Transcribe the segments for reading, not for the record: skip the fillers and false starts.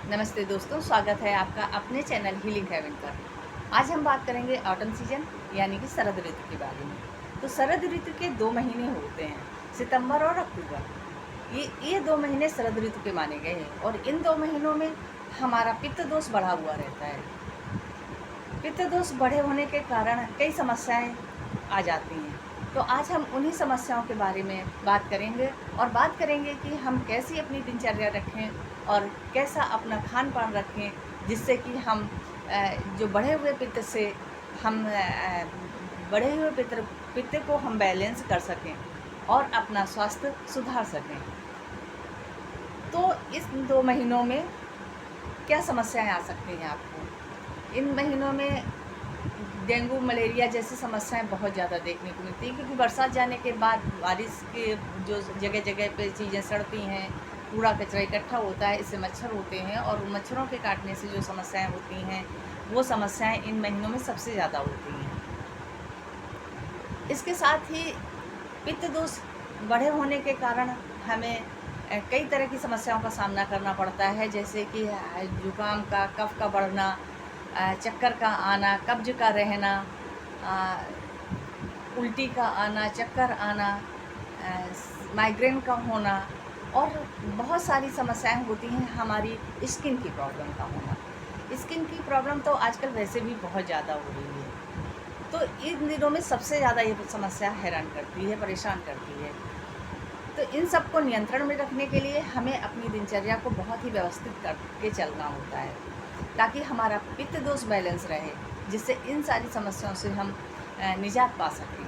नमस्ते दोस्तों, स्वागत है आपका अपने चैनल हीलिंग हेवन पर। आज हम बात करेंगे ऑटम सीजन यानी कि शरद ऋतु के बारे में। तो शरद ऋतु के 2 महीने होते हैं, सितंबर और अक्टूबर। ये 2 महीने शरद ऋतु के माने गए हैं और इन 2 महीनों में हमारा पित्त दोष बढ़ा हुआ रहता है। पित्त दोष बढ़े होने के कारण कई समस्याएं आ जाती हैं। तो आज हम उन्हीं समस्याओं के बारे में बात करेंगे और बात करेंगे कि हम कैसी अपनी दिनचर्या रखें और कैसा अपना खान पान रखें, जिससे कि हम जो बढ़े हुए पित्त से हम बढ़े हुए पित्त को हम बैलेंस कर सकें और अपना स्वास्थ्य सुधार सकें। तो इस 2 महीनों में क्या समस्याएं आ सकती हैं आपको? इन महीनों में डेंगू, मलेरिया जैसी समस्याएं बहुत ज़्यादा देखने को मिलती हैं, क्योंकि बरसात जाने के बाद बारिश के जो जगह जगह पे चीज़ें सड़ती हैं, कूड़ा कचरा इकट्ठा होता है, इससे मच्छर होते हैं और मच्छरों के काटने से जो समस्याएं होती हैं, वो समस्याएं इन महीनों में सबसे ज़्यादा होती हैं। इसके साथ ही पित्त दोष बढ़े होने के कारण हमें कई तरह की समस्याओं का सामना करना पड़ता है, जैसे कि जुकाम का, कफ का बढ़ना, चक्कर का आना, कब्ज का रहना, उल्टी का आना, चक्कर आना, माइग्रेन का होना और बहुत सारी समस्याएं होती हैं। हमारी स्किन की प्रॉब्लम का होना, स्किन की प्रॉब्लम तो आजकल वैसे भी बहुत ज़्यादा हो रही है। तो इन दिनों में सबसे ज़्यादा ये समस्या हैरान करती है, परेशान करती है। तो इन सब को नियंत्रण में रखने के लिए हमें अपनी दिनचर्या को बहुत ही व्यवस्थित करके चलना होता है, ताकि हमारा पित्त दोष बैलेंस रहे, जिससे इन सारी समस्याओं से हम निजात पा सकें।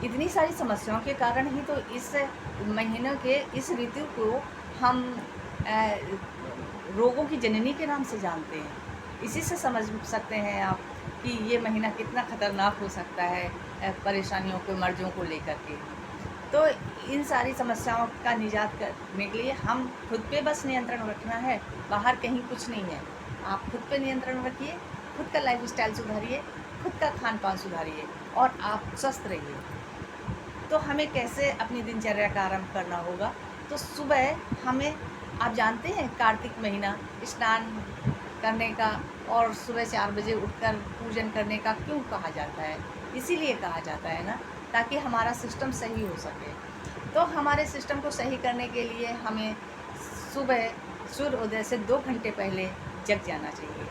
इतनी सारी समस्याओं के कारण ही तो इस महीने के इस ऋतु को हम रोगों की जननी के नाम से जानते हैं। इसी से समझ सकते हैं आप कि ये महीना कितना खतरनाक हो सकता है परेशानियों को, मर्ज़ों को लेकर के। तो इन सारी समस्याओं का निजात करने के लिए हम खुद पे बस नियंत्रण रखना है, बाहर कहीं कुछ नहीं है। आप खुद पे नियंत्रण रखिए, खुद का लाइफस्टाइल सुधारिए, खुद का खान पान सुधारिए और आप स्वस्थ रहिए। तो हमें कैसे अपनी दिनचर्या का आरंभ करना होगा? तो सुबह हमें, आप जानते हैं, कार्तिक महीना स्नान करने का और सुबह 4 बजे उठकर पूजन करने का क्यों कहा जाता है? इसीलिए कहा जाता है ना, ताकि हमारा सिस्टम सही हो सके। तो हमारे सिस्टम को सही करने के लिए हमें सुबह सूर्योदय से 2 घंटे पहले जग जाना चाहिए।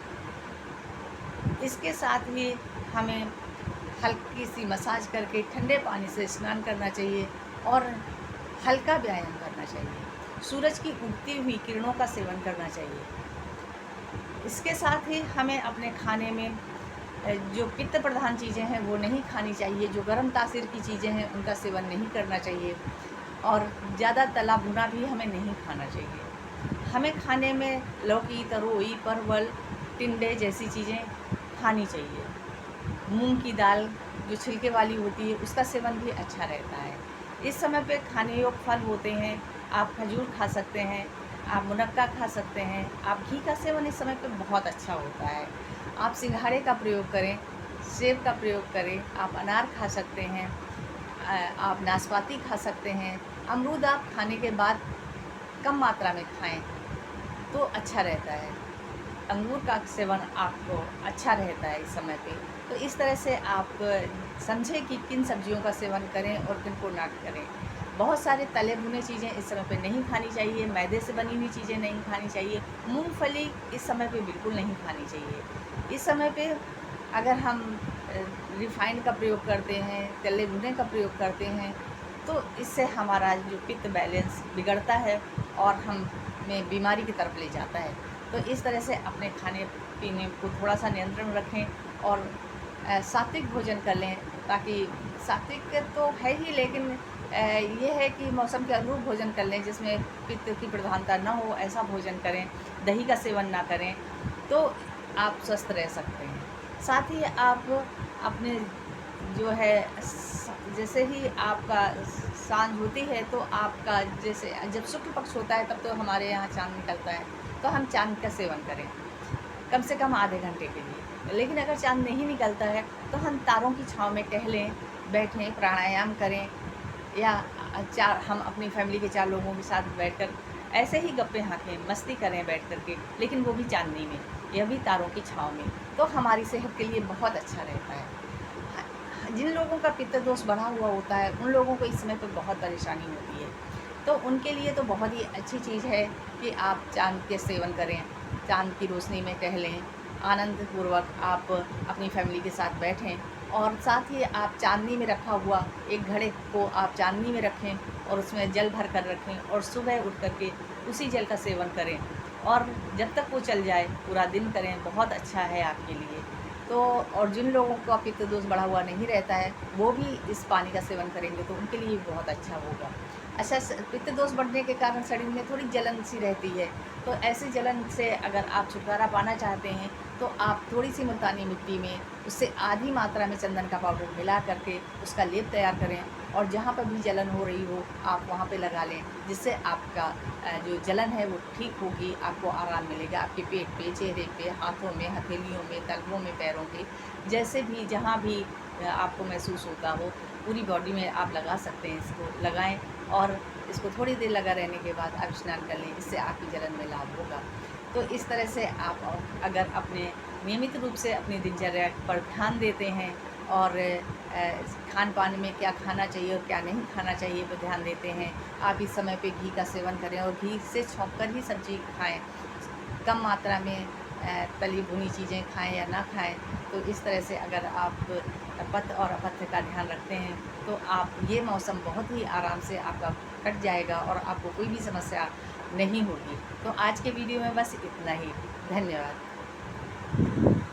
इसके साथ ही हमें हल्की सी मसाज करके ठंडे पानी से स्नान करना चाहिए और हल्का व्यायाम करना चाहिए। सूरज की उगती हुई किरणों का सेवन करना चाहिए। इसके साथ ही हमें अपने खाने में जो पित्त प्रधान चीज़ें हैं वो नहीं खानी चाहिए, जो गर्म तासीर की चीज़ें हैं उनका सेवन नहीं करना चाहिए और ज़्यादा तला भुना भी हमें नहीं खाना चाहिए। हमें खाने में लौकी, तरोई, परवल, टिंडे जैसी चीज़ें खानी चाहिए। मूंग की दाल जो छिलके वाली होती है उसका सेवन भी अच्छा रहता है। इस समय पे खाने योग्य फल होते हैं, आप खजूर खा सकते हैं, आप मुनक्का खा सकते हैं, आप घी का सेवन इस समय पे बहुत अच्छा होता है। आप सिंघाड़े का प्रयोग करें, सेब का प्रयोग करें, आप अनार खा सकते हैं, आप नाशपाती खा सकते हैं। अमरूद आप खाने के बाद कम मात्रा में खाएं तो अच्छा रहता है। अंगूर का सेवन आपको अच्छा रहता है इस समय पे। तो इस तरह से आप समझें कि किन सब्जियों का सेवन करें और किन को ना करें। बहुत सारे तले भुने चीज़ें इस समय पे नहीं खानी चाहिए, मैदे से बनी हुई चीज़ें नहीं खानी चाहिए, मूंगफली इस समय पे बिल्कुल नहीं खानी चाहिए। इस समय पे अगर हम रिफ़ाइंड का प्रयोग करते हैं, तले भुने का प्रयोग करते हैं, तो इससे हमारा जो पित्त बैलेंस बिगड़ता है और हमें बीमारी की तरफ ले जाता है। तो इस तरह से अपने खाने पीने को थोड़ा सा नियंत्रण रखें और सात्विक भोजन कर लें, ताकि सात्विक तो है ही, लेकिन ये है कि मौसम के अनुरूप भोजन कर लें, जिसमें पित्त की प्रधानता ना हो, ऐसा भोजन करें। दही का सेवन ना करें, तो आप स्वस्थ रह सकते हैं। साथ ही आप अपने जो है जैसे ही आपका सांझ होती है तो आपका, जैसे जब शुक्ल पक्ष होता है तब तो हमारे यहाँ चाँद निकलता है, तो हम चाँद का सेवन करें कम से कम आधे घंटे के लिए। लेकिन अगर चाँद नहीं निकलता है तो हम तारों की छाँव में टहलें, बैठें, प्राणायाम करें, या हम अपनी फैमिली के 4 लोगों के साथ बैठकर ऐसे ही गप्पे हाँकें, मस्ती करें बैठ कर के, लेकिन वो भी चाँदनी में, यह भी तारों की छाँव में, तो हमारी सेहत के लिए बहुत अच्छा रहता है। जिन लोगों का पित्त दोष बढ़ा हुआ होता है, उन लोगों को इस समय पे बहुत परेशानी होती है। तो उनके लिए तो बहुत ही अच्छी चीज़ है कि आप चाँद के सेवन करें, चाँद की रोशनी में टहलें, आनंदपूर्वक आप अपनी फैमिली के साथ बैठें और साथ ही आप चाँदनी में रखा हुआ एक घड़े को आप चाँदनी में रखें और उसमें जल भर कर रखें और सुबह उठ कर के उसी जल का सेवन करें और जब तक वो चल जाए पूरा दिन करें, बहुत अच्छा है आपके लिए। तो और जिन लोगों का पित्त दोष बढ़ा हुआ नहीं रहता है, वो भी इस पानी का सेवन करेंगे तो उनके लिए बहुत अच्छा होगा। अच्छा, पित्त दोष बढ़ने के कारण शरीर में थोड़ी जलन सी रहती है, तो ऐसी जलन से अगर आप छुटकारा पाना चाहते हैं तो आप थोड़ी सी मुल्तानी मिट्टी में उससे आधी मात्रा में चंदन का पाउडर मिला करके उसका लेप तैयार करें और जहाँ पर भी जलन हो रही हो आप वहाँ पे लगा लें, जिससे आपका जो जलन है वो ठीक होगी, आपको आराम मिलेगा आपके पेट पे, चेहरे पे, हाथों में, हथेलियों में, तलवों में, पैरों पे, जैसे भी जहाँ भी आपको महसूस होता हो पूरी बॉडी में आप लगा सकते हैं। इसको लगाएं और इसको थोड़ी देर लगा रहने के बाद आप स्नान कर लें, इससे आपकी जलन में लाभ होगा। तो इस तरह से आप अगर अपने नियमित रूप से अपनी दिनचर्या पर ध्यान देते हैं और खान पान में क्या खाना चाहिए और क्या नहीं खाना चाहिए पर ध्यान देते हैं, आप इस समय पे घी का सेवन करें और घी से छौंक कर ही सब्ज़ी खाएँ, कम मात्रा में तली भुनी चीज़ें खाएँ या ना खाएँ। तो इस तरह से अगर आप पथ्य और अपथ्य का ध्यान रखते हैं तो आप ये मौसम बहुत ही आराम से आपका कट जाएगा और आपको कोई भी समस्या नहीं होगी। तो आज के वीडियो में बस इतना ही। धन्यवाद।